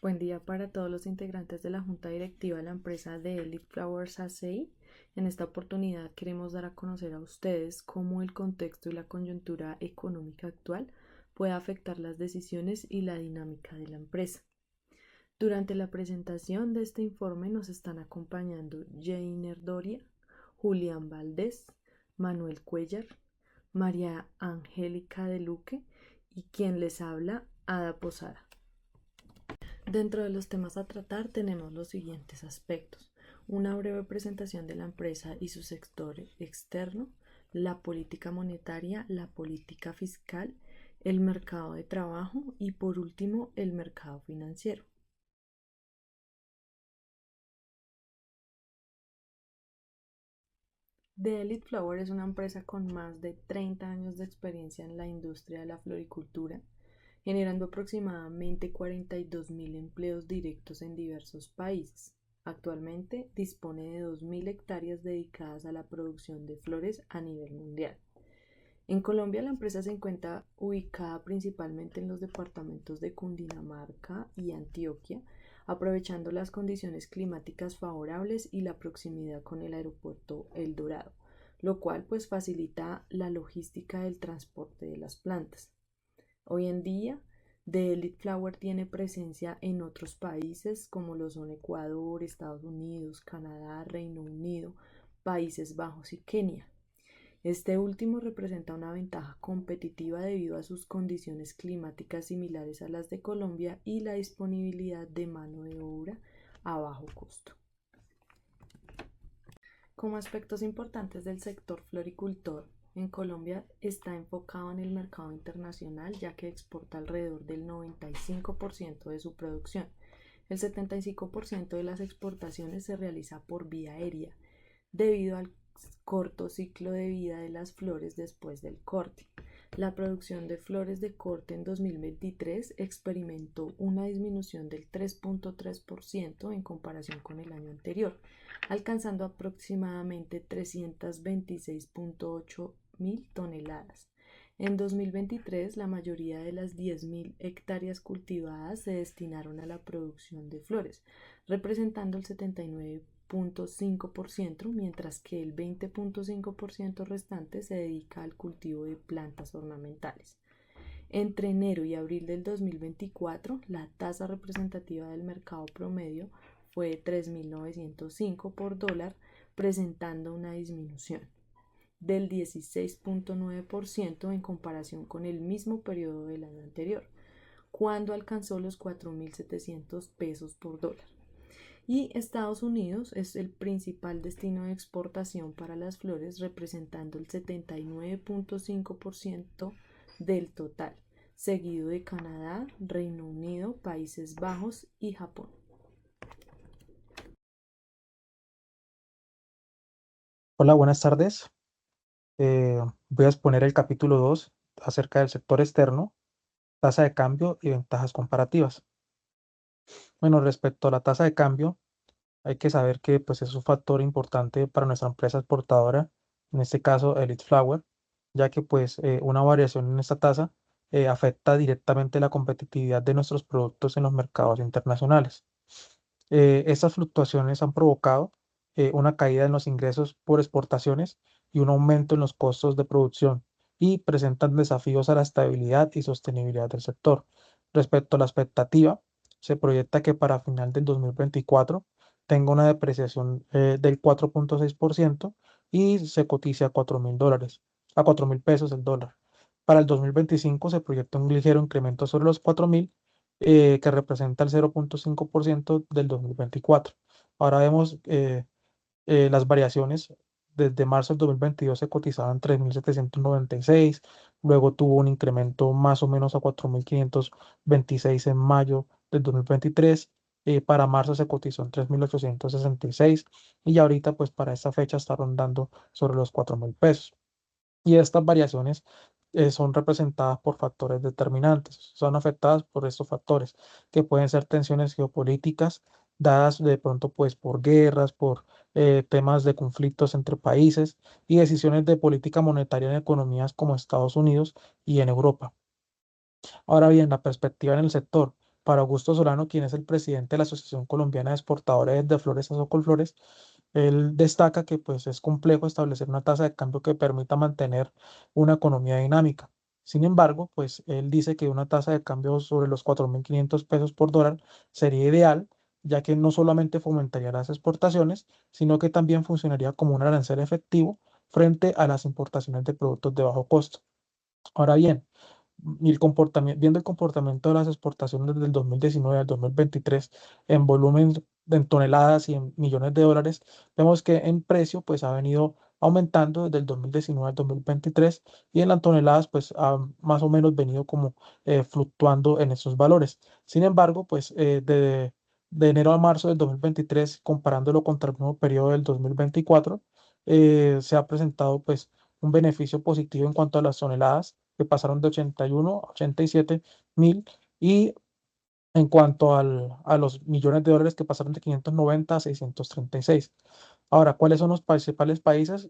Buen día para todos los integrantes de la Junta Directiva de la empresa de Elite Flowers A.C. En esta oportunidad queremos dar a conocer a ustedes cómo el contexto y la coyuntura económica actual puede afectar las decisiones y la dinámica de la empresa. Durante la presentación de este informe nos están acompañando Jainer Doria, Julián Valdés, Manuel Cuellar, María Angélica de Luque y quien les habla, Ada Posada. Dentro de los temas a tratar tenemos los siguientes aspectos: una breve presentación de la empresa y su sector externo, la política monetaria, la política fiscal, el mercado de trabajo y por último el mercado financiero. The Elite Flower es una empresa con más de 30 años de experiencia en la industria de la floricultura, generando aproximadamente 42.000 empleos directos en diversos países. Actualmente dispone de 2.000 hectáreas dedicadas a la producción de flores a nivel mundial. En Colombia, la empresa se encuentra ubicada principalmente en los departamentos de Cundinamarca y Antioquia, aprovechando las condiciones climáticas favorables y la proximidad con el aeropuerto El Dorado, lo cual pues facilita la logística del transporte de las plantas. Hoy en día, The Elite Flower tiene presencia en otros países como lo son Ecuador, Estados Unidos, Canadá, Reino Unido, Países Bajos y Kenia. Este último representa una ventaja competitiva debido a sus condiciones climáticas similares a las de Colombia y la disponibilidad de mano de obra a bajo costo. Como aspectos importantes del sector floricultor, en Colombia está enfocado en el mercado internacional, ya que exporta alrededor del 95% de su producción. El 75% de las exportaciones se realiza por vía aérea, debido al corto ciclo de vida de las flores después del corte. La producción de flores de corte en 2023 experimentó una disminución del 3.3% en comparación con el año anterior, alcanzando aproximadamente 326.8 mil toneladas. En 2023, la mayoría de las 10.000 hectáreas cultivadas se destinaron a la producción de flores, representando el 79.5%, mientras que el 20.5% restante se dedica al cultivo de plantas ornamentales. Entre enero y abril del 2024, la tasa representativa del mercado promedio fue de 3.905 por dólar, presentando una disminución del 16.9% en comparación con el mismo periodo del año anterior, cuando alcanzó los 4.700 pesos por dólar. Y Estados Unidos es el principal destino de exportación para las flores, representando el 79.5% del total, seguido de Canadá, Reino Unido, Países Bajos y Japón. Hola, buenas tardes. Voy a exponer el capítulo 2 acerca del sector externo, tasa de cambio y ventajas comparativas. Bueno, respecto a la tasa de cambio, hay que saber que pues, es un factor importante para nuestra empresa exportadora, en este caso Elite Flower, ya que pues, una variación en esta tasa afecta directamente la competitividad de nuestros productos en los mercados internacionales. Estas fluctuaciones han provocado una caída en los ingresos por exportaciones y un aumento en los costos de producción y presentan desafíos a la estabilidad y sostenibilidad del sector. Respecto a la expectativa, se proyecta que para final del 2024 tenga una depreciación del 4.6% y se cotice a $4.000, a $4.000 el dólar. Para el 2025 se proyecta un ligero incremento sobre los 4.000, que representa el 0.5% del 2024. Ahora vemos las variaciones. Desde marzo del 2022 se cotizaban 3.796, luego tuvo un incremento más o menos a 4.526 en mayo del 2023, para marzo se cotizó en 3.866 y ya ahorita pues para esta fecha está rondando sobre los 4.000 pesos. Y estas variaciones son representadas por factores determinantes, son afectadas por estos factores, que pueden ser tensiones geopolíticas dadas de pronto pues por guerras, por temas de conflictos entre países y decisiones de política monetaria en economías como Estados Unidos y en Europa. Ahora bien, la perspectiva en el sector. Para Augusto Solano, quien es el presidente de la Asociación Colombiana de Exportadores de Flores, Asocolflores, él destaca que pues es complejo establecer una tasa de cambio que permita mantener una economía dinámica. Sin embargo, pues él dice que una tasa de cambio sobre los 4.500 pesos por dólar sería ideal, ya que no solamente fomentaría las exportaciones, sino que también funcionaría como un arancel efectivo frente a las importaciones de productos de bajo costo. Ahora bien, viendo el comportamiento de las exportaciones desde el 2019 al 2023 en volumen, en toneladas y en millones de dólares, vemos que en precio pues ha venido aumentando desde el 2019 al 2023 y en las toneladas pues ha más o menos venido como fluctuando en esos valores. Sin embargo, pues de enero a marzo del 2023, comparándolo contra el mismo periodo del 2024, se ha presentado pues un beneficio positivo en cuanto a las toneladas que pasaron de 81 a 87 mil y en cuanto a los millones de dólares que pasaron de 590 a 636. Ahora, ¿cuáles son los principales países?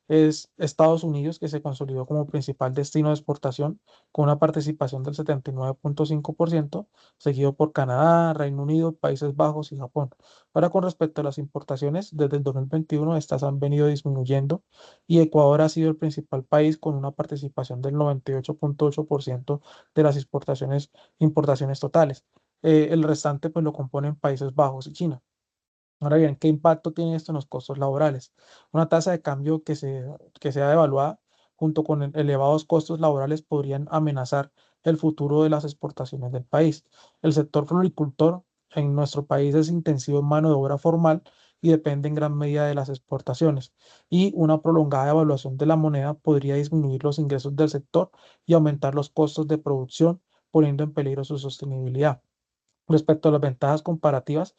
Es Estados Unidos, que se consolidó como principal destino de exportación con una participación del 79.5%, seguido por Canadá, Reino Unido, Países Bajos y Japón. Ahora, con respecto a las importaciones, desde el 2021 estas han venido disminuyendo y Ecuador ha sido el principal país con una participación del 98.8% de las importaciones totales. El restante pues lo componen Países Bajos y China. Ahora bien, ¿qué impacto tiene esto en los costos laborales? Una tasa de cambio que sea devaluada junto con elevados costos laborales podrían amenazar el futuro de las exportaciones del país. El sector floricultor en nuestro país es intensivo en mano de obra formal y depende en gran medida de las exportaciones. Y una prolongada devaluación de la moneda podría disminuir los ingresos del sector y aumentar los costos de producción, poniendo en peligro su sostenibilidad. Respecto a las ventajas comparativas,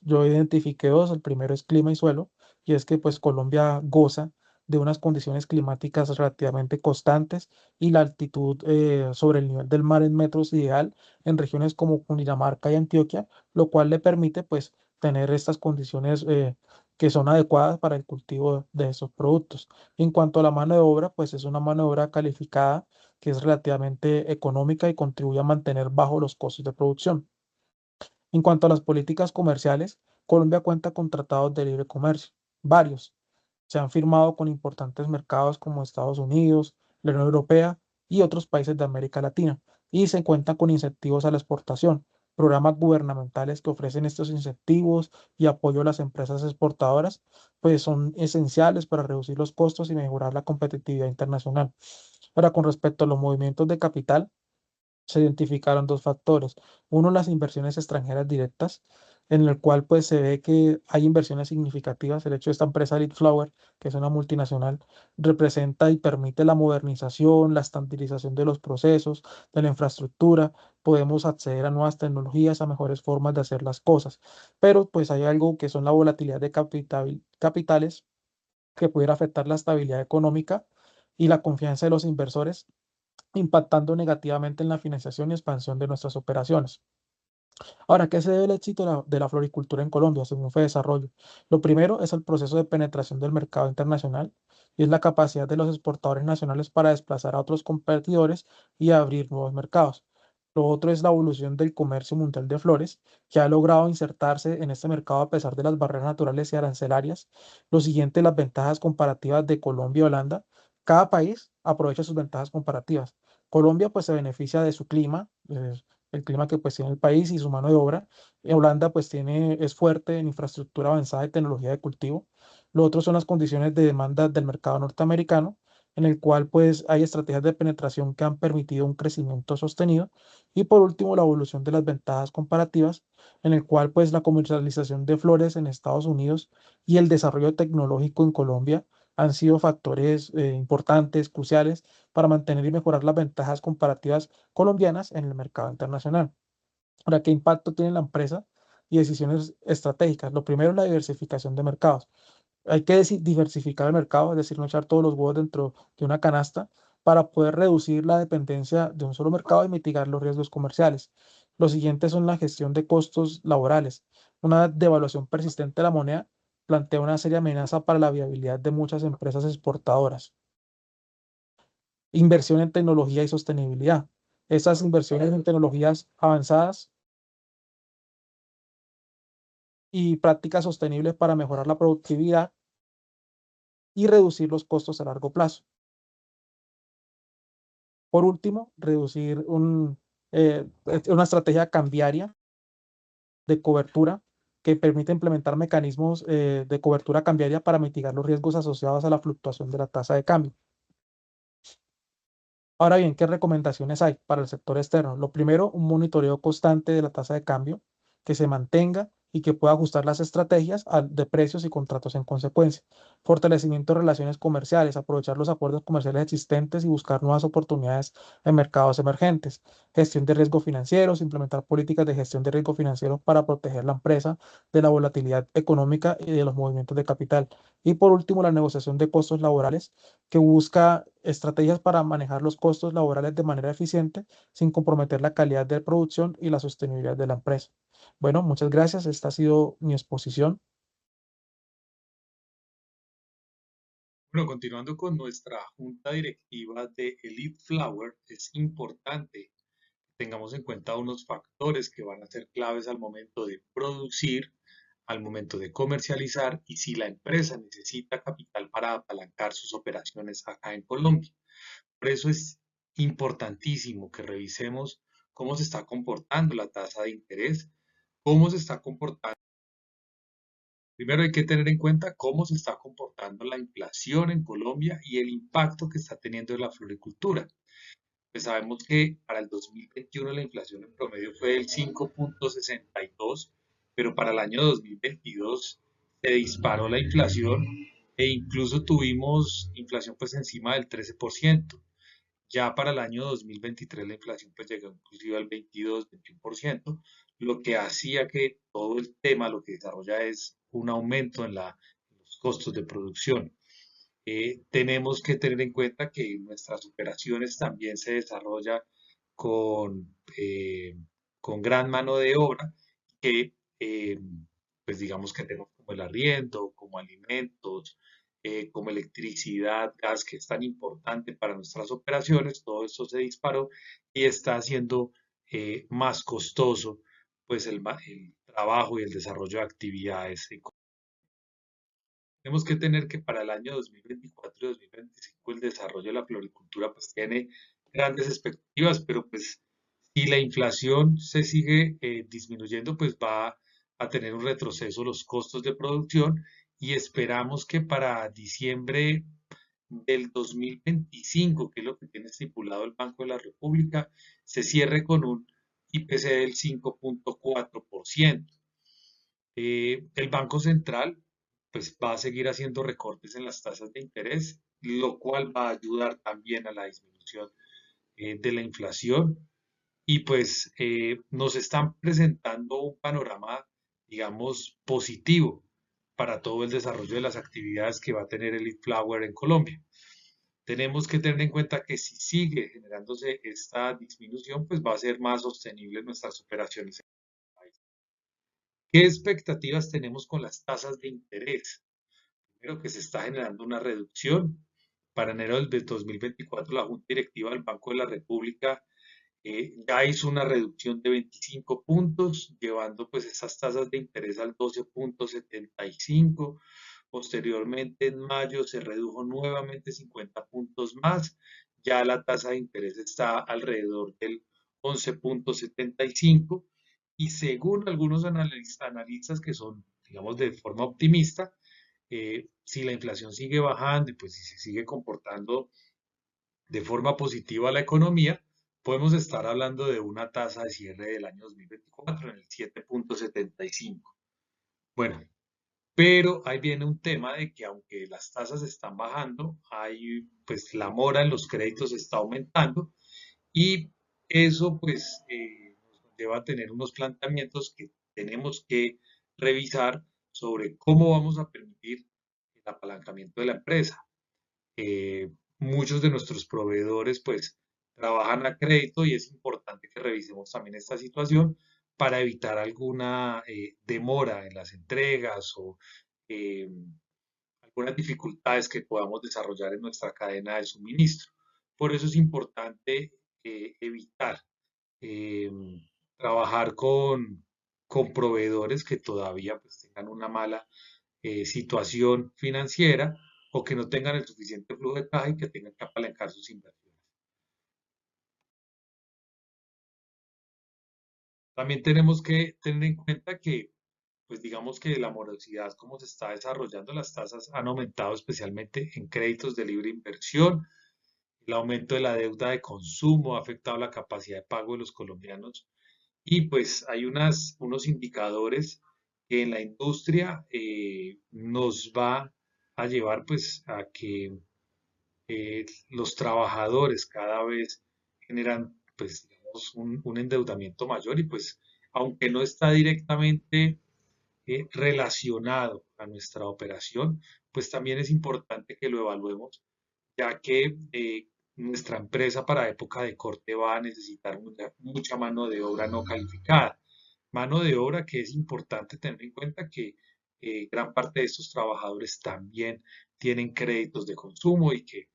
yo identifiqué dos. El primero es clima y suelo, y es que pues Colombia goza de unas condiciones climáticas relativamente constantes y la altitud sobre el nivel del mar en metros ideal en regiones como Cundinamarca y Antioquia, lo cual le permite pues tener estas condiciones que son adecuadas para el cultivo de esos productos. En cuanto a la mano de obra, pues es una mano de obra calificada que es relativamente económica y contribuye a mantener bajo los costos de producción. En cuanto a las políticas comerciales, Colombia cuenta con tratados de libre comercio, varios. Se han firmado con importantes mercados como Estados Unidos, la Unión Europea y otros países de América Latina, y se cuenta con incentivos a la exportación, programas gubernamentales que ofrecen estos incentivos y apoyo a las empresas exportadoras, pues son esenciales para reducir los costos y mejorar la competitividad internacional. Ahora, con respecto a los movimientos de capital, se identificaron dos factores. Uno, las inversiones extranjeras directas, en el cual pues se ve que hay inversiones significativas. El hecho de esta empresa Lead Flower, que es una multinacional, representa y permite la modernización, la estandarización de los procesos, de la infraestructura. Podemos acceder a nuevas tecnologías, a mejores formas de hacer las cosas. Pero pues hay algo que son la volatilidad de capitales que pudiera afectar la estabilidad económica y la confianza de los inversores, impactando negativamente en la financiación y expansión de nuestras operaciones. Ahora, ¿qué se debe el éxito de la floricultura en Colombia según Desarrollo? Lo primero es el proceso de penetración del mercado internacional y es la capacidad de los exportadores nacionales para desplazar a otros competidores y abrir nuevos mercados. Lo otro es la evolución del comercio mundial de flores, que ha logrado insertarse en este mercado a pesar de las barreras naturales y arancelarias. Lo siguiente, las ventajas comparativas de Colombia y Holanda. Cada país aprovecha sus ventajas comparativas. Colombia pues se beneficia de su clima, el clima que pues tiene el país y su mano de obra. Holanda pues es fuerte en infraestructura avanzada y tecnología de cultivo. Lo otro son las condiciones de demanda del mercado norteamericano, en el cual pues hay estrategias de penetración que han permitido un crecimiento sostenido. Y por último, la evolución de las ventajas comparativas, en el cual pues la comercialización de flores en Estados Unidos y el desarrollo tecnológico en Colombia han sido factores importantes, cruciales, para mantener y mejorar las ventajas comparativas colombianas en el mercado internacional. Ahora, ¿qué impacto tiene la empresa y decisiones estratégicas? Lo primero es la diversificación de mercados. Hay que diversificar el mercado, es decir, no echar todos los huevos dentro de una canasta para poder reducir la dependencia de un solo mercado y mitigar los riesgos comerciales. Lo siguiente son la gestión de costos laborales. Una devaluación persistente de la moneda plantea una seria amenaza para la viabilidad de muchas empresas exportadoras. Inversión en tecnología y sostenibilidad. esas inversiones en tecnologías avanzadas y prácticas sostenibles para mejorar la productividad y reducir los costos a largo plazo. Por último, reducir una estrategia cambiaria de cobertura que permite implementar mecanismos de cobertura cambiaria para mitigar los riesgos asociados a la fluctuación de la tasa de cambio. Ahora bien, ¿qué recomendaciones hay para el sector externo? Lo primero, un monitoreo constante de la tasa de cambio que se mantenga y que pueda ajustar las estrategias de precios y contratos en consecuencia. Fortalecimiento de relaciones comerciales, aprovechar los acuerdos comerciales existentes y buscar nuevas oportunidades en mercados emergentes. Gestión de riesgos financieros, implementar políticas de gestión de riesgos financieros para proteger la empresa de la volatilidad económica y de los movimientos de capital. Y por último, la negociación de costos laborales que busca estrategias para manejar los costos laborales de manera eficiente sin comprometer la calidad de producción y la sostenibilidad de la empresa. Bueno, muchas gracias. Esta ha sido mi exposición. Bueno, continuando con nuestra junta directiva de Elite Flower, es importante que tengamos en cuenta unos factores que van a ser claves al momento de producir, al momento de comercializar y si la empresa necesita capital para apalancar sus operaciones acá en Colombia. Por eso es importantísimo que revisemos cómo se está comportando la tasa de interés, cómo se está comportando. Primero hay que tener en cuenta cómo se está comportando la inflación en Colombia y el impacto que está teniendo en la floricultura. Pues sabemos que para el 2021 la inflación en promedio fue del 5,62, pero para el año 2022 se disparó la inflación e incluso tuvimos inflación pues encima del 13%. Ya para el año 2023 la inflación pues llegó inclusive al 22-21%, lo que hacía que todo el tema lo que desarrolla es un aumento en los costos de producción. Tenemos que tener en cuenta que nuestras operaciones también se desarrolla con, eh, con gran mano de obra que eh, pues digamos que tenemos como el arriendo, como alimentos, como electricidad, gas, que es tan importante para nuestras operaciones, todo esto se disparó y está haciendo más costoso pues el trabajo y el desarrollo de actividades. Tenemos que tener que para el año 2024 y 2025 el desarrollo de la floricultura pues tiene grandes expectativas, pero pues si la inflación se sigue disminuyendo, pues va a tener un retroceso los costos de producción y esperamos que para diciembre del 2025, que es lo que tiene estipulado el Banco de la República, se cierre con un IPC del 5,4%. El Banco Central pues va a seguir haciendo recortes en las tasas de interés, lo cual va a ayudar también a la disminución de la inflación y pues nos están presentando un panorama, digamos, positivo para todo el desarrollo de las actividades que va a tener el Flower en Colombia. Tenemos que tener en cuenta que si sigue generándose esta disminución, pues va a ser más sostenible nuestras operaciones en el país. ¿Qué expectativas tenemos con las tasas de interés? Primero que se está generando una reducción. Para enero del 2024, la Junta Directiva del Banco de la República ya hizo una reducción de 25 puntos, llevando pues esas tasas de interés al 12,75. Posteriormente, en mayo, se redujo nuevamente 50 puntos más. Ya la tasa de interés está alrededor del 11,75. Y según algunos analistas que son, digamos, de forma optimista, si la inflación sigue bajando y pues si se sigue comportando de forma positiva la economía, podemos estar hablando de una tasa de cierre del año 2024 en el 7,75. Bueno, pero ahí viene un tema de que aunque las tasas están bajando, hay pues la mora en los créditos está aumentando y eso pues nos lleva a tener unos planteamientos que tenemos que revisar sobre cómo vamos a permitir el apalancamiento de la empresa. Muchos de nuestros proveedores pues trabajan a crédito y es importante que revisemos también esta situación para evitar alguna demora en las entregas o eh, algunas dificultades que podamos desarrollar en nuestra cadena de suministro. Por eso es importante evitar eh, trabajar con proveedores que todavía pues, tengan una mala situación financiera o que no tengan el suficiente flujo de caja y que tengan que apalancar sus inversiones. También tenemos que tener en cuenta que, pues digamos que la morosidad, como se está desarrollando, las tasas han aumentado especialmente en créditos de libre inversión. El aumento de la deuda de consumo ha afectado la capacidad de pago de los colombianos y pues hay unos indicadores que en la industria nos va a llevar pues a que los trabajadores cada vez generan, pues, digamos, un endeudamiento mayor y pues, aunque no está directamente relacionado a nuestra operación, pues también es importante que lo evaluemos, ya que nuestra empresa para época de corte va a necesitar mucha mano de obra no calificada. Mano de obra que es importante tener en cuenta que gran parte de estos trabajadores también tienen créditos de consumo y que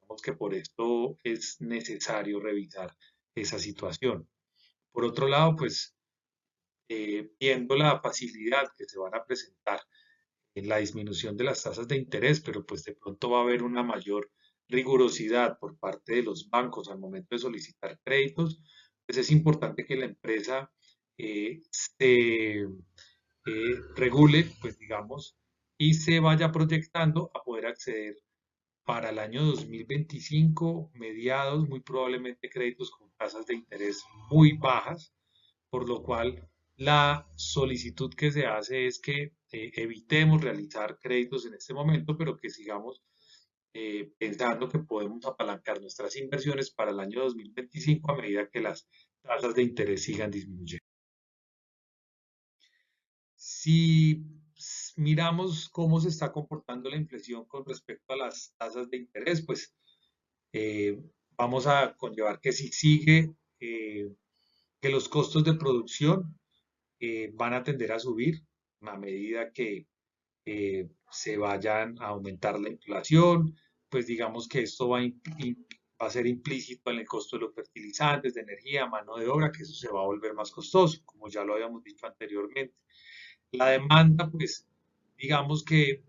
digamos que por esto es necesario revisar esa situación. Por otro lado, pues viendo la facilidad que se van a presentar en la disminución de las tasas de interés, pero pues de pronto va a haber una mayor rigurosidad por parte de los bancos al momento de solicitar créditos, pues es importante que la empresa se regule, pues digamos, y se vaya proyectando a poder acceder para el año 2025, mediados, muy probablemente créditos con tasas de interés muy bajas, por lo cual la solicitud que se hace es que evitemos realizar créditos en este momento, pero que sigamos pensando que podemos apalancar nuestras inversiones para el año 2025 a medida que las tasas de interés sigan disminuyendo. Si miramos cómo se está comportando la inflación con respecto a las tasas de interés, pues eh, vamos a conllevar que si sigue, que los costos de producción van a tender a subir a medida que se vayan a aumentar la inflación, pues digamos que esto va a ser implícito en el costo de los fertilizantes, de energía, mano de obra, que eso se va a volver más costoso, como ya lo habíamos dicho anteriormente. La demanda, pues digamos que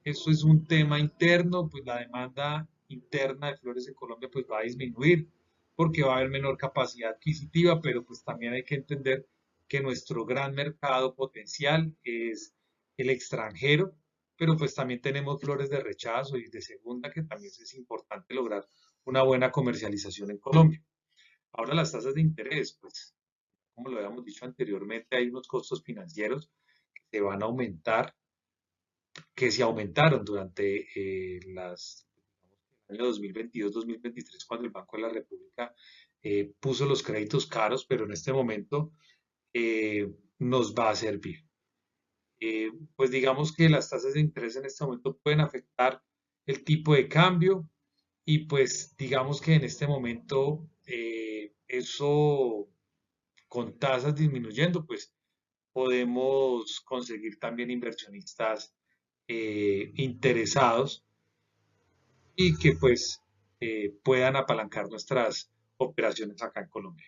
eso es un tema interno, pues la demanda interna de flores en Colombia pues va a disminuir porque va a haber menor capacidad adquisitiva, pero pues también hay que entender que nuestro gran mercado potencial es el extranjero, pero pues también tenemos flores de rechazo y de segunda que también es importante lograr una buena comercialización en Colombia. Ahora las tasas de interés, pues como lo habíamos dicho anteriormente, hay unos costos financieros que se van a aumentar, que se aumentaron durante el año 2022-2023, cuando el Banco de la República puso los créditos caros, pero en este momento nos va a servir. Pues digamos que las tasas de interés en este momento pueden afectar el tipo de cambio y pues digamos que en este momento eso con tasas disminuyendo, pues podemos conseguir también inversionistas interesados y que pues puedan apalancar nuestras operaciones acá en Colombia.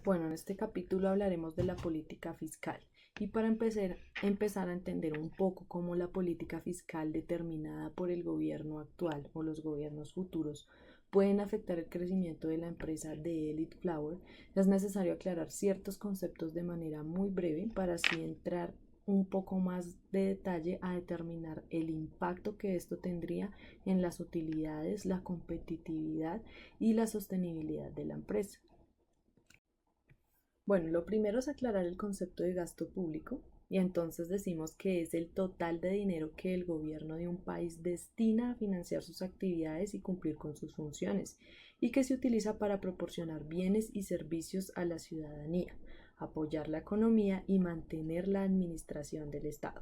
Bueno, en este capítulo hablaremos de la política fiscal y para empezar a entender un poco cómo la política fiscal determinada por el gobierno actual o los gobiernos futuros pueden afectar el crecimiento de la empresa de Elite Flower, es necesario aclarar ciertos conceptos de manera muy breve para así entrar un poco más de detalle a determinar el impacto que esto tendría en las utilidades, la competitividad y la sostenibilidad de la empresa. Bueno, lo primero es aclarar el concepto de gasto público y entonces decimos que es el total de dinero que el gobierno de un país destina a financiar sus actividades y cumplir con sus funciones y que se utiliza para proporcionar bienes y servicios a la ciudadanía, apoyar la economía y mantener la administración del Estado.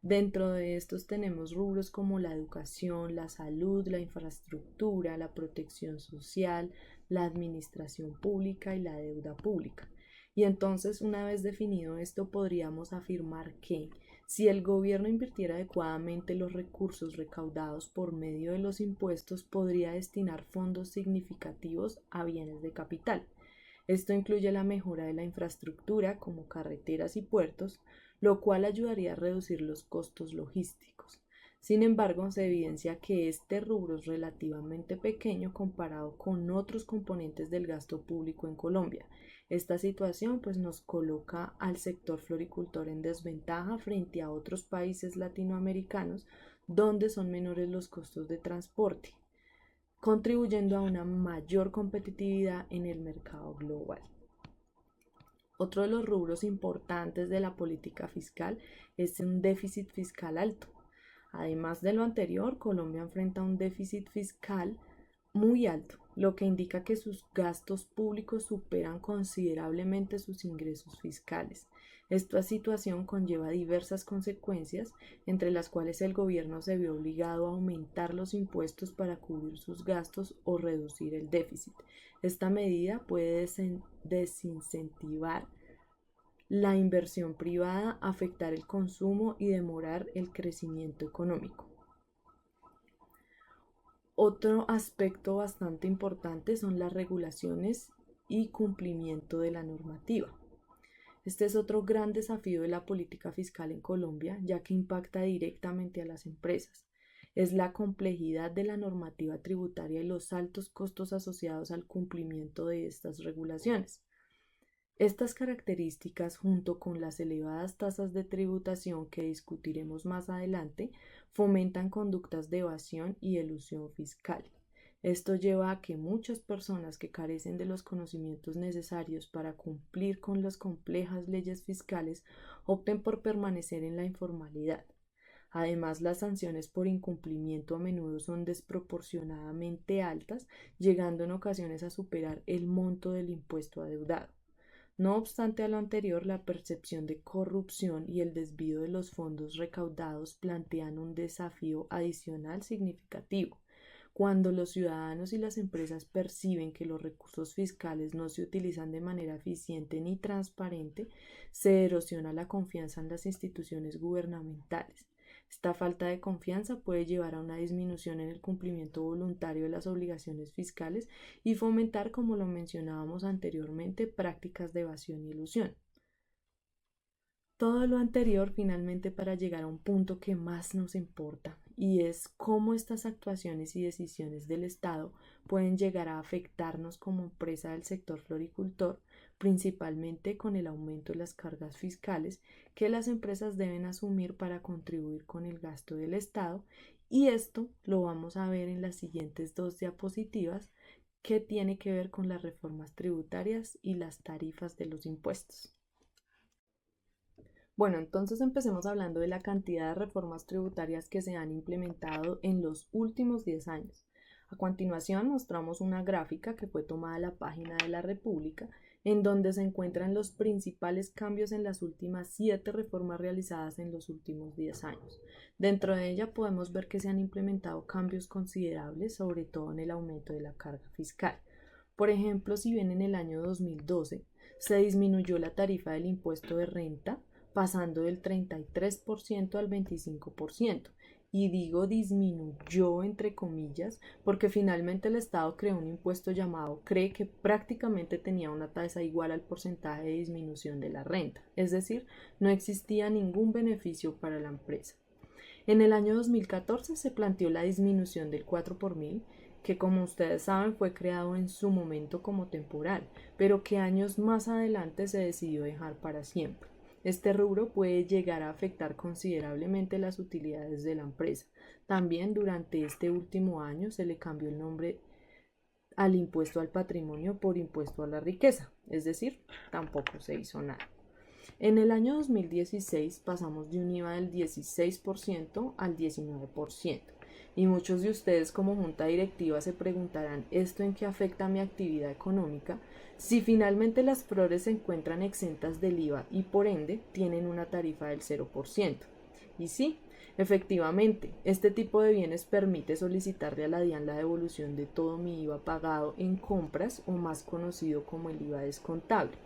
Dentro de estos tenemos rubros como la educación, la salud, la infraestructura, la protección social, la administración pública y la deuda pública. Y entonces, una vez definido esto, podríamos afirmar que Si el gobierno invirtiera adecuadamente los recursos recaudados por medio de los impuestos, podría destinar fondos significativos a bienes de capital. Esto incluye la mejora de la infraestructura como carreteras y puertos, lo cual ayudaría a reducir los costos logísticos. Sin embargo, se evidencia que este rubro es relativamente pequeño comparado con otros componentes del gasto público en Colombia. Esta situación nos coloca al sector floricultor en desventaja frente a otros países latinoamericanos donde son menores los costos de transporte, contribuyendo a una mayor competitividad en el mercado global. Otro de los rubros importantes de la política fiscal es un déficit fiscal alto. Además de lo anterior, Colombia enfrenta un déficit fiscal muy alto, lo que indica que sus gastos públicos superan considerablemente sus ingresos fiscales. Esta situación conlleva diversas consecuencias, entre las cuales el gobierno se ve obligado a aumentar los impuestos para cubrir sus gastos o reducir el déficit. Esta medida puede desincentivar la inversión privada, afectar el consumo y demorar el crecimiento económico. Otro aspecto bastante importante son las regulaciones y cumplimiento de la normativa. Este es otro gran desafío de la política fiscal en Colombia, ya que impacta directamente a las empresas. Es la complejidad de la normativa tributaria y los altos costos asociados al cumplimiento de estas regulaciones. Estas características, junto con las elevadas tasas de tributación que discutiremos más adelante, fomentan conductas de evasión y elusión fiscal. Esto lleva a que muchas personas que carecen de los conocimientos necesarios para cumplir con las complejas leyes fiscales opten por permanecer en la informalidad. Además, las sanciones por incumplimiento a menudo son desproporcionadamente altas, llegando en ocasiones a superar el monto del impuesto adeudado. No obstante a lo anterior, la percepción de corrupción y el desvío de los fondos recaudados plantean un desafío adicional significativo. Cuando los ciudadanos y las empresas perciben que los recursos fiscales no se utilizan de manera eficiente ni transparente, se erosiona la confianza en las instituciones gubernamentales. Esta falta de confianza puede llevar a una disminución en el cumplimiento voluntario de las obligaciones fiscales y fomentar, como lo mencionábamos anteriormente, prácticas de evasión y elusión. Todo lo anterior finalmente para llegar a un punto que más nos importa, y es cómo estas actuaciones y decisiones del Estado pueden llegar a afectarnos como empresa del sector floricultor, principalmente con el aumento de las cargas fiscales que las empresas deben asumir para contribuir con el gasto del Estado, y esto lo vamos a ver en las siguientes 2 diapositivas que tiene que ver con las reformas tributarias y las tarifas de los impuestos. Bueno, entonces empecemos hablando de la cantidad de reformas tributarias que se han implementado en los últimos 10 años. A continuación mostramos una gráfica que fue tomada de la página de la República, en donde se encuentran los principales cambios en las últimas 7 reformas realizadas en los últimos 10 años. Dentro de ella podemos ver que se han implementado cambios considerables, sobre todo en el aumento de la carga fiscal. Por ejemplo, si bien en el año 2012 se disminuyó la tarifa del impuesto de renta, pasando del 33% al 25%. Y digo disminuyó entre comillas porque finalmente el Estado creó un impuesto llamado CRE que prácticamente tenía una tasa igual al porcentaje de disminución de la renta, es decir, no existía ningún beneficio para la empresa. En el año 2014 se planteó la disminución del 4 por mil, que como ustedes saben fue creado en su momento como temporal, pero que años más adelante se decidió dejar para siempre. Este rubro puede llegar a afectar considerablemente las utilidades de la empresa. También durante este último año se le cambió el nombre al impuesto al patrimonio por impuesto a la riqueza, es decir, tampoco se hizo nada. En el año 2016 pasamos de un IVA del 16% al 19%. Y muchos de ustedes como junta directiva se preguntarán, ¿esto en qué afecta a mi actividad económica? Si finalmente las flores se encuentran exentas del IVA y por ende tienen una tarifa del 0%. Y sí, efectivamente, este tipo de bienes permite solicitarle a la DIAN la devolución de todo mi IVA pagado en compras o más conocido como el IVA descontable.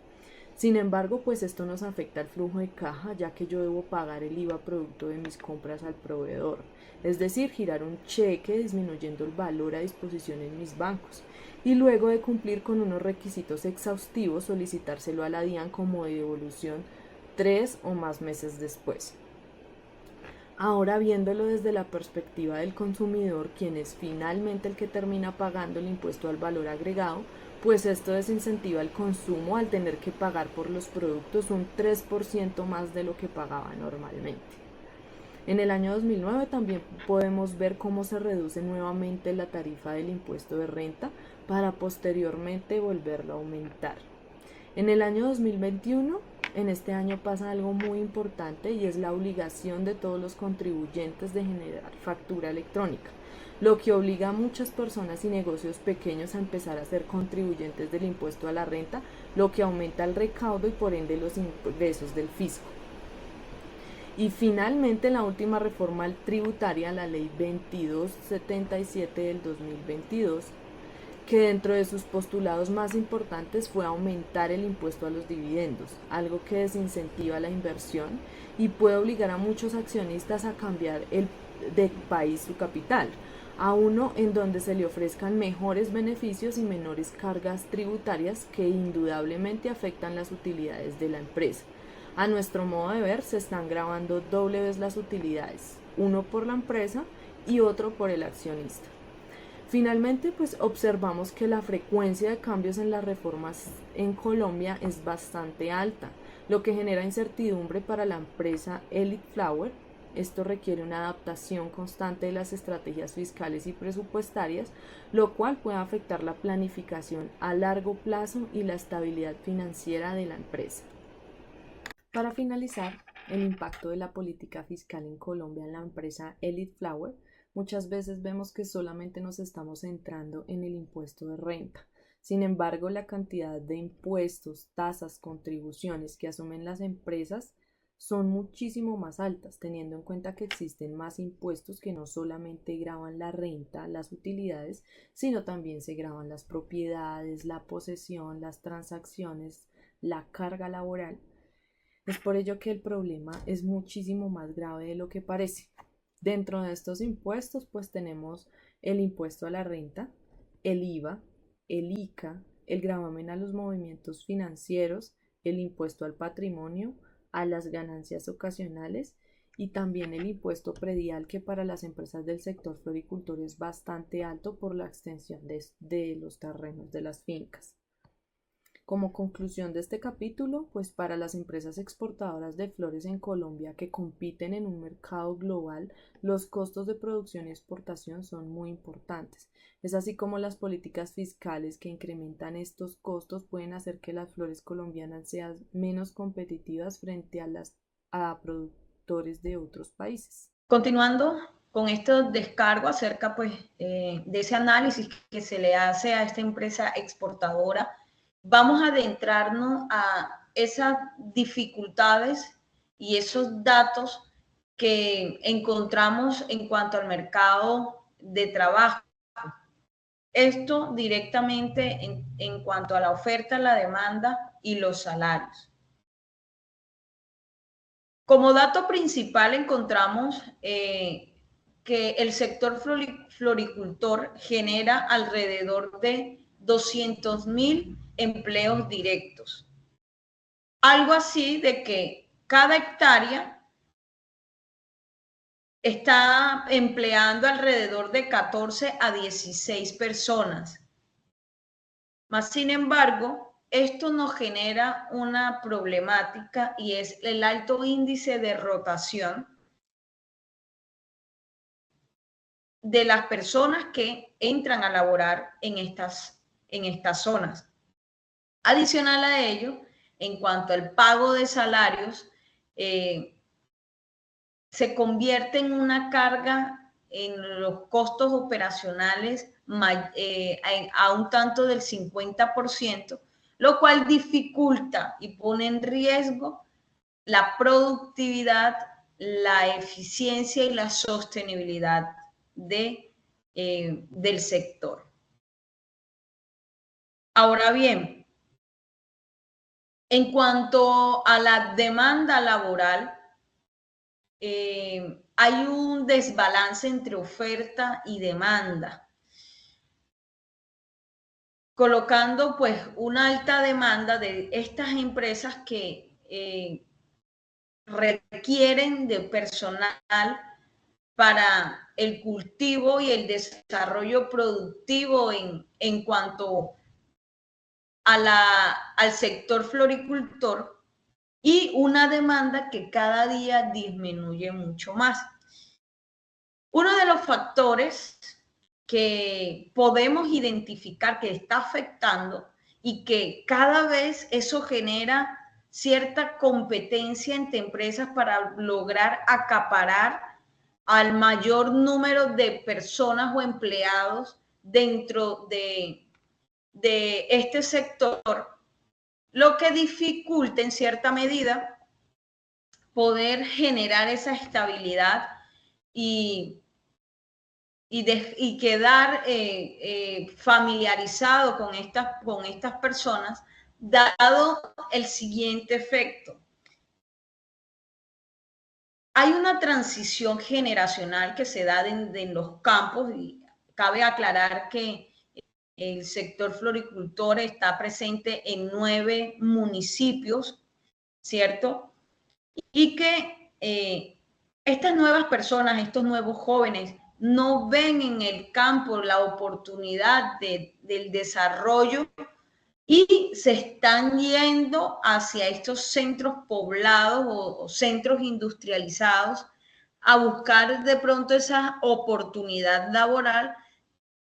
Sin embargo, pues esto nos afecta al flujo de caja, ya que yo debo pagar el IVA producto de mis compras al proveedor, es decir, girar un cheque disminuyendo el valor a disposición en mis bancos, y luego de cumplir con unos requisitos exhaustivos solicitárselo a la DIAN como devolución 3 o más meses después. Ahora, viéndolo desde la perspectiva del consumidor, quien es finalmente el que termina pagando el impuesto al valor agregado, pues esto desincentiva el consumo al tener que pagar por los productos un 3% más de lo que pagaba normalmente. En el año 2009 también podemos ver cómo se reduce nuevamente la tarifa del impuesto de renta para posteriormente volverlo a aumentar. En el año 2021, en este año pasa algo muy importante y es la obligación de todos los contribuyentes de generar factura electrónica, lo que obliga a muchas personas y negocios pequeños a empezar a ser contribuyentes del impuesto a la renta, lo que aumenta el recaudo y por ende los ingresos del fisco. Y finalmente la última reforma tributaria, la ley 2277 del 2022, que dentro de sus postulados más importantes fue aumentar el impuesto a los dividendos, algo que desincentiva la inversión y puede obligar a muchos accionistas a cambiar de país su capital, a uno en donde se le ofrezcan mejores beneficios y menores cargas tributarias que indudablemente afectan las utilidades de la empresa. A nuestro modo de ver, se están gravando doble vez las utilidades, uno por la empresa y otro por el accionista. Finalmente, pues observamos que la frecuencia de cambios en las reformas en Colombia es bastante alta, lo que genera incertidumbre para la empresa Elite Flower. Esto requiere una adaptación constante de las estrategias fiscales y presupuestarias, lo cual puede afectar la planificación a largo plazo y la estabilidad financiera de la empresa. Para finalizar, el impacto de la política fiscal en Colombia en la empresa Elite Flower. Muchas veces vemos que solamente nos estamos centrando en el impuesto de renta. Sin embargo, la cantidad de impuestos, tasas, contribuciones que asumen las empresas son muchísimo más altas, teniendo en cuenta que existen más impuestos que no solamente gravan la renta, las utilidades, sino también se gravan las propiedades, la posesión, las transacciones, la carga laboral. Es por ello que el problema es muchísimo más grave de lo que parece. Dentro de estos impuestos, pues tenemos el impuesto a la renta, el IVA, el ICA, el gravamen a los movimientos financieros, el impuesto al patrimonio, a las ganancias ocasionales y también el impuesto predial, que para las empresas del sector floricultor es bastante alto por la extensión de los terrenos de las fincas. Como conclusión de este capítulo, pues para las empresas exportadoras de flores en Colombia que compiten en un mercado global, los costos de producción y exportación son muy importantes. Es así como las políticas fiscales que incrementan estos costos pueden hacer que las flores colombianas sean menos competitivas frente a productores de otros países. Continuando con este descargo acerca pues, de ese análisis que se le hace a esta empresa exportadora, vamos a adentrarnos a esas dificultades y esos datos que encontramos en cuanto al mercado de trabajo. Esto directamente en cuanto a la oferta, la demanda y los salarios. Como dato principal encontramos que el sector floricultor genera alrededor de 200.000 empleos directos. Algo así de que cada hectárea está empleando alrededor de 14 a 16 personas. Mas, sin embargo, esto nos genera una problemática y es el alto índice de rotación de las personas que entran a laborar en estas zonas. Adicional a ello, en cuanto al pago de salarios, se convierte en una carga en los costos operacionales a un tanto del 50%, lo cual dificulta y pone en riesgo la productividad, la eficiencia y la sostenibilidad del sector. Ahora bien, En cuanto a la demanda laboral, hay un desbalance entre oferta y demanda, colocando pues una alta demanda de estas empresas que requieren de personal para el cultivo y el desarrollo productivo en cuanto al sector floricultor, y una demanda que cada día disminuye mucho más. Uno de los factores que podemos identificar que está afectando y que cada vez eso genera cierta competencia entre empresas para lograr acaparar al mayor número de personas o empleados dentro de este sector, lo que dificulta en cierta medida poder generar esa estabilidad y quedar familiarizado con estas personas, dado el siguiente efecto. Hay una transición generacional que se da en los campos, y cabe aclarar que el sector floricultor está presente en 9 municipios, ¿cierto? Y que estas nuevas personas, estos nuevos jóvenes, no ven en el campo la oportunidad del desarrollo y se están yendo hacia estos centros poblados o centros industrializados a buscar de pronto esa oportunidad laboral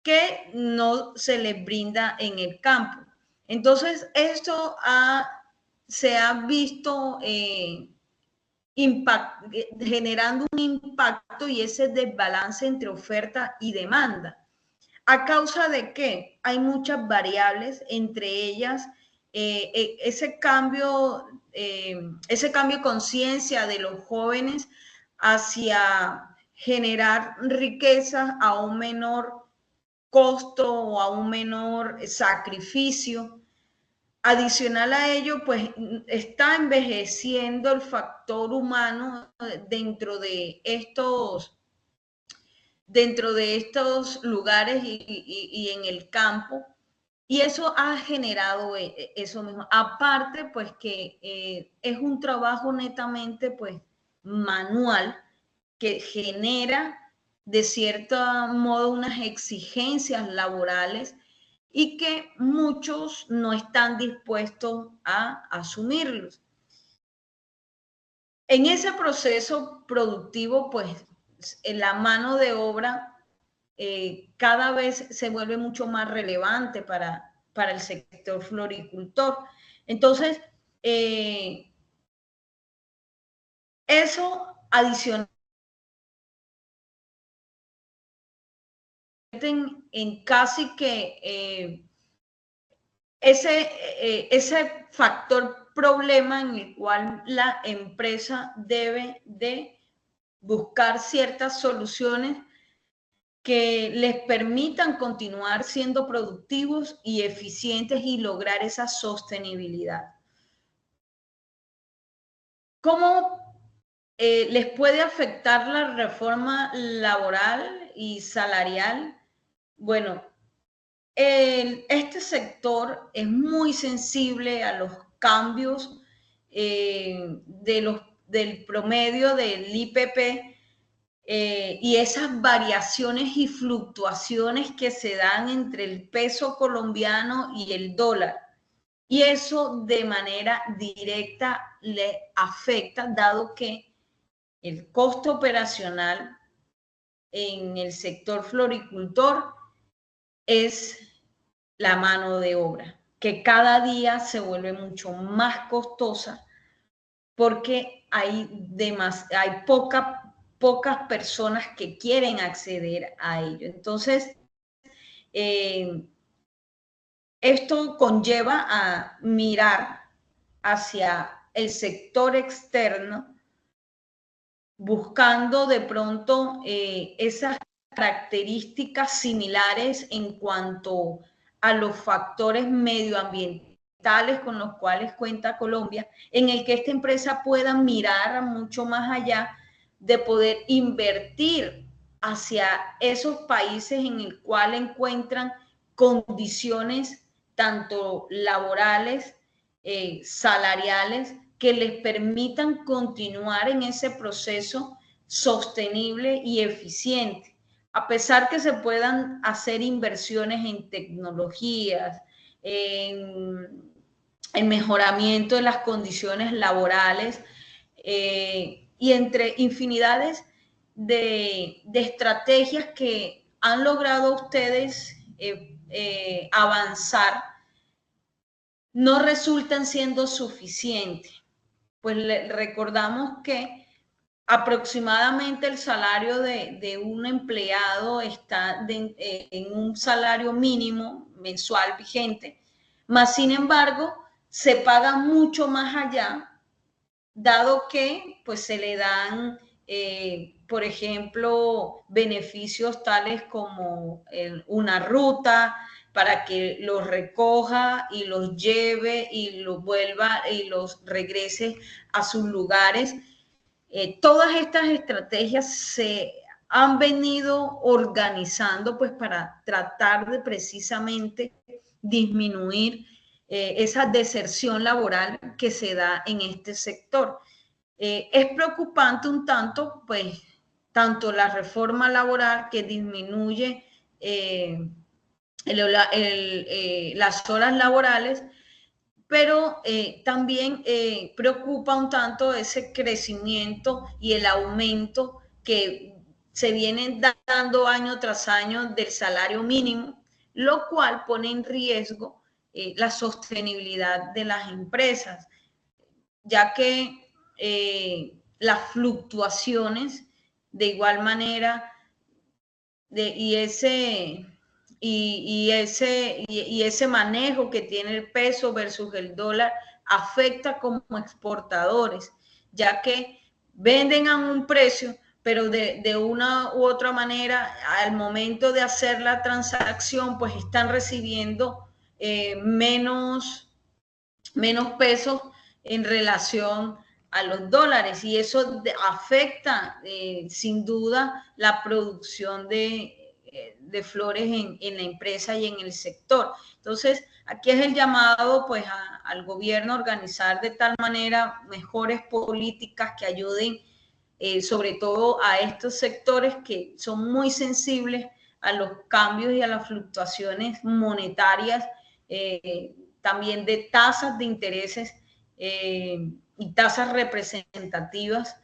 que no se les brinda en el campo. Entonces, esto se ha visto generando un impacto y ese desbalance entre oferta y demanda. ¿A causa de qué? Hay muchas variables, entre ellas ese cambio de conciencia de los jóvenes hacia generar riquezas a un menor costo o a un menor sacrificio. Adicional a ello, pues está envejeciendo el factor humano dentro de estos lugares y en el campo, y eso ha generado eso mismo. Aparte, pues que es un trabajo netamente pues manual que genera de cierto modo unas exigencias laborales y que muchos no están dispuestos a asumirlos. En ese proceso productivo, pues la mano de obra cada vez se vuelve mucho más relevante para el sector floricultor. Entonces, eso adicional en casi que ese factor problema en el cual la empresa debe de buscar ciertas soluciones que les permitan continuar siendo productivos y eficientes y lograr esa sostenibilidad. ¿Cómo les puede afectar la reforma laboral y salarial? Bueno, este sector es muy sensible a los cambios del promedio del IPP y esas variaciones y fluctuaciones que se dan entre el peso colombiano y el dólar. Y eso de manera directa le afecta, dado que el costo operacional en el sector floricultor es la mano de obra, que cada día se vuelve mucho más costosa porque hay pocas personas que quieren acceder a ello. Entonces, esto conlleva a mirar hacia el sector externo, buscando de pronto esas características similares en cuanto a los factores medioambientales tales con los cuales cuenta Colombia, en el que esta empresa pueda mirar mucho más allá de poder invertir hacia esos países en el cual encuentran condiciones tanto laborales, salariales, que les permitan continuar en ese proceso sostenible y eficiente. A pesar que se puedan hacer inversiones en tecnologías, en mejoramiento de las condiciones laborales, y entre infinidades de estrategias que han logrado ustedes avanzar, no resultan siendo suficientes. Pues recordamos que aproximadamente el salario de un empleado está en un salario mínimo mensual vigente, más sin embargo se paga mucho más allá, dado que pues se le dan, por ejemplo, beneficios tales como una ruta para que los recoja y los lleve y los vuelva y los regrese a sus lugares. Todas estas estrategias se han venido organizando pues para tratar de precisamente disminuir esa deserción laboral que se da en este sector. Es preocupante un tanto, pues, tanto la reforma laboral que disminuye las horas laborales, pero también preocupa un tanto ese crecimiento y el aumento que se viene dando año tras año del salario mínimo, lo cual pone en riesgo la sostenibilidad de las empresas, ya que las fluctuaciones de igual manera y ese manejo que tiene el peso versus el dólar afecta como exportadores, ya que venden a un precio, pero de una u otra manera, al momento de hacer la transacción, pues están recibiendo menos pesos en relación a los dólares, y eso afecta sin duda la producción de flores en la empresa y en el sector. Entonces, aquí es el llamado pues al gobierno a organizar de tal manera mejores políticas que ayuden sobre todo a estos sectores que son muy sensibles a los cambios y a las fluctuaciones monetarias, también de tasas de intereses y tasas representativas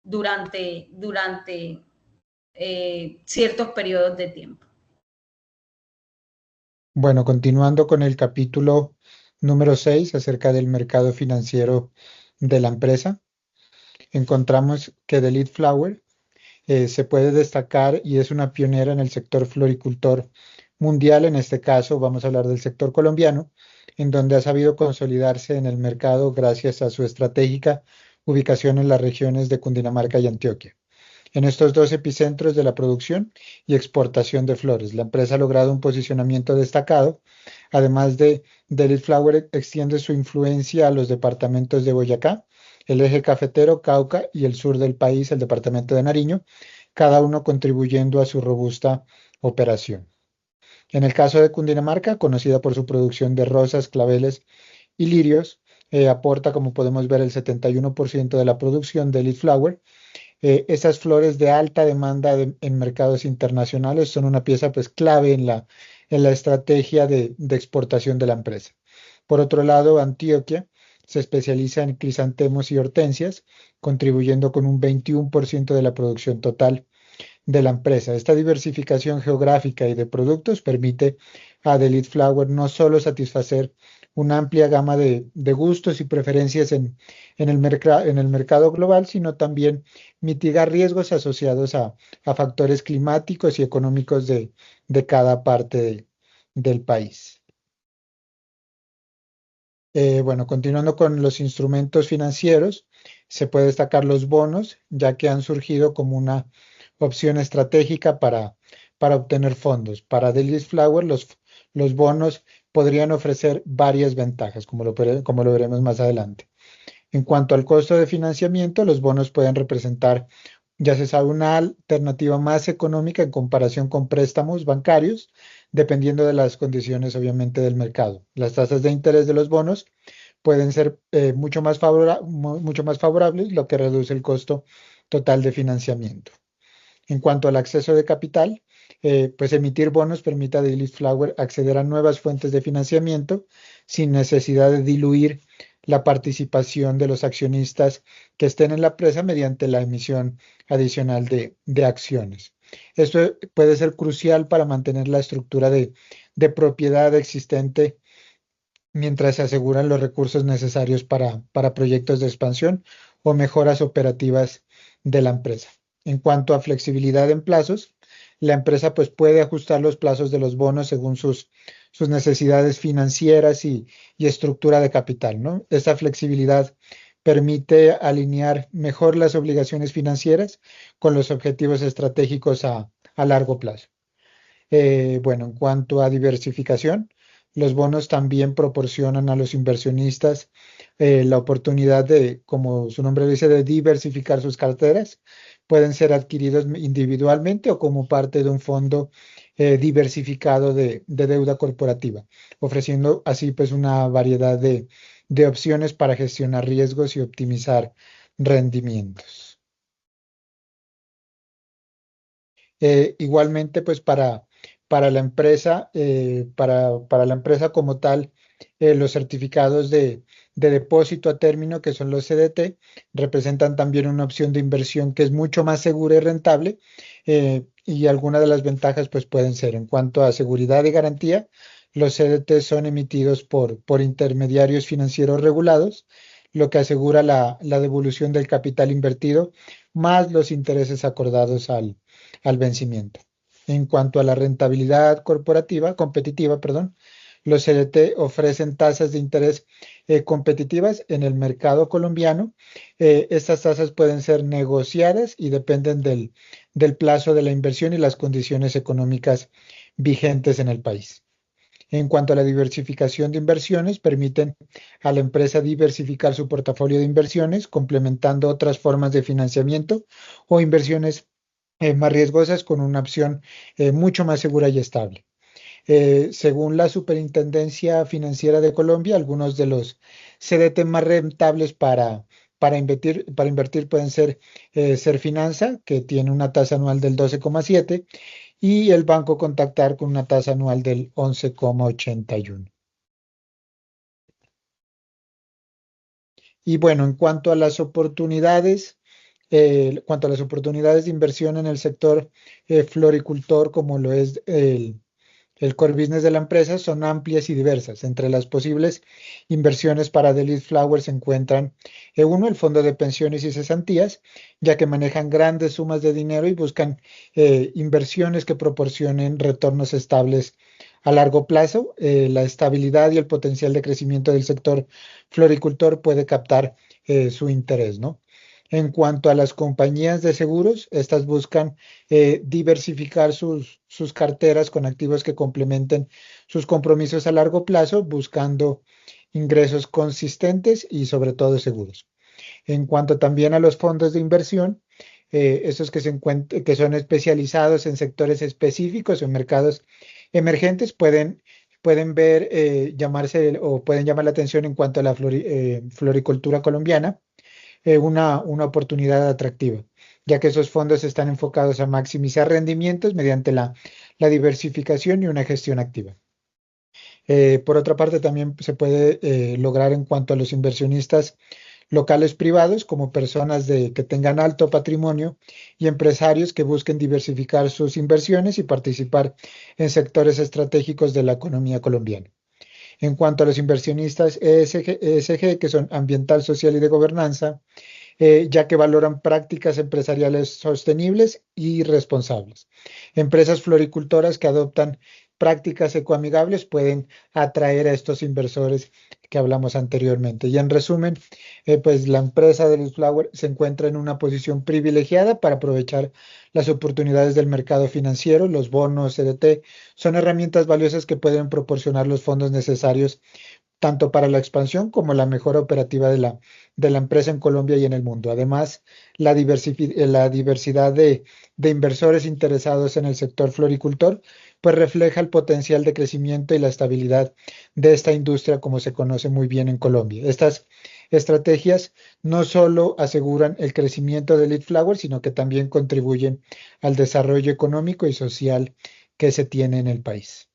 durante ciertos periodos de tiempo. Bueno, continuando con el capítulo número 6 acerca del mercado financiero de la empresa, encontramos que The Elite Flower se puede destacar y es una pionera en el sector floricultor mundial. En este caso vamos a hablar del sector colombiano, en donde ha sabido consolidarse en el mercado gracias a su estratégica ubicación en las regiones de Cundinamarca y Antioquia. En estos dos epicentros de la producción y exportación de flores, la empresa ha logrado un posicionamiento destacado. Además de Elite Flower, extiende su influencia a los departamentos de Boyacá, el eje cafetero, Cauca y el sur del país, el departamento de Nariño, cada uno contribuyendo a su robusta operación. En el caso de Cundinamarca, conocida por su producción de rosas, claveles y lirios, aporta, como podemos ver, el 71% de la producción de Elite Flower. Esas flores de alta demanda en mercados internacionales son una pieza pues clave en la estrategia de exportación de la empresa. Por otro lado, Antioquia se especializa en crisantemos y hortensias, contribuyendo con un 21% de la producción total de la empresa. Esta diversificación geográfica y de productos permite a The Elite Flower no solo satisfacer una amplia gama de gustos y preferencias en el mercado global, sino también mitigar riesgos asociados a factores climáticos y económicos de cada parte del país. Bueno, continuando con los instrumentos financieros, se puede destacar los bonos, ya que han surgido como una opción estratégica para obtener fondos. Para The Elite Flower, los bonos podrían ofrecer varias ventajas, como lo veremos más adelante. En cuanto al costo de financiamiento, los bonos pueden representar, ya se sabe, una alternativa más económica en comparación con préstamos bancarios, dependiendo de las condiciones, obviamente, del mercado. Las tasas de interés de los bonos pueden ser mucho más favorables, lo que reduce el costo total de financiamiento. En cuanto al acceso de capital, pues emitir bonos permite a Daily Flower acceder a nuevas fuentes de financiamiento sin necesidad de diluir la participación de los accionistas que estén en la empresa mediante la emisión adicional de acciones. Esto puede ser crucial para mantener la estructura de propiedad existente mientras se aseguran los recursos necesarios para proyectos de expansión o mejoras operativas de la empresa. En cuanto a flexibilidad en plazos, la empresa pues, puede ajustar los plazos de los bonos según sus necesidades financieras y estructura de capital, ¿no? Esta flexibilidad permite alinear mejor las obligaciones financieras con los objetivos estratégicos a largo plazo. Bueno, en cuanto a diversificación, los bonos también proporcionan a los inversionistas la oportunidad de, como su nombre dice, de diversificar sus carteras. Pueden ser adquiridos individualmente o como parte de un fondo diversificado de deuda corporativa, ofreciendo así pues una variedad de opciones para gestionar riesgos y optimizar rendimientos. Igualmente, pues para la empresa, para la empresa como tal, los certificados de depósito a término, que son los CDT, representan también una opción de inversión que es mucho más segura y rentable, y algunas de las ventajas pues pueden ser en cuanto a seguridad y garantía. Los CDT son emitidos por intermediarios financieros regulados, lo que asegura la devolución del capital invertido más los intereses acordados al vencimiento. En cuanto a la rentabilidad competitiva, perdón, los CDT ofrecen tasas de interés competitivas en el mercado colombiano. Estas tasas pueden ser negociadas y dependen del plazo de la inversión y las condiciones económicas vigentes en el país. En cuanto a la diversificación de inversiones, permiten a la empresa diversificar su portafolio de inversiones, complementando otras formas de financiamiento o inversiones más riesgosas con una opción mucho más segura y estable. Según la Superintendencia Financiera de Colombia, algunos de los CDT más rentables para invertir pueden ser Serfinanza, que tiene una tasa anual del 12,7, y el Banco Contactar con una tasa anual del 11,81. Y bueno, en cuanto a las oportunidades de inversión en el sector floricultor, como lo es el core business de la empresa, son amplias y diversas. Entre las posibles inversiones para Daily Flower se encuentran, uno, el fondo de pensiones y cesantías, ya que manejan grandes sumas de dinero y buscan inversiones que proporcionen retornos estables a largo plazo. La estabilidad y el potencial de crecimiento del sector floricultor puede captar su interés, ¿no? En cuanto a las compañías de seguros, estas buscan diversificar sus carteras con activos que complementen sus compromisos a largo plazo, buscando ingresos consistentes y sobre todo seguros. En cuanto también a los fondos de inversión, esos que son especializados en sectores específicos o en mercados emergentes pueden llamar la atención en cuanto a la floricultura colombiana, una oportunidad atractiva, ya que esos fondos están enfocados a maximizar rendimientos mediante la diversificación y una gestión activa. Por otra parte, también se puede lograr en cuanto a los inversionistas locales privados, como personas que tengan alto patrimonio y empresarios que busquen diversificar sus inversiones y participar en sectores estratégicos de la economía colombiana. En cuanto a los inversionistas ESG, que son ambiental, social y de gobernanza, ya que valoran prácticas empresariales sostenibles y responsables. Empresas floricultoras que adoptan prácticas ecoamigables pueden atraer a estos inversores que hablamos anteriormente. Y en resumen, pues la empresa de Elite Flower se encuentra en una posición privilegiada para aprovechar las oportunidades del mercado financiero. Los bonos CDT son herramientas valiosas que pueden proporcionar los fondos necesarios tanto para la expansión como la mejora operativa de la empresa en Colombia y en el mundo. Además, la diversidad de inversores interesados en el sector floricultor, pues refleja el potencial de crecimiento y la estabilidad de esta industria, como se conoce muy bien en Colombia. Estas estrategias no solo aseguran el crecimiento de Elite Flower, sino que también contribuyen al desarrollo económico y social que se tiene en el país.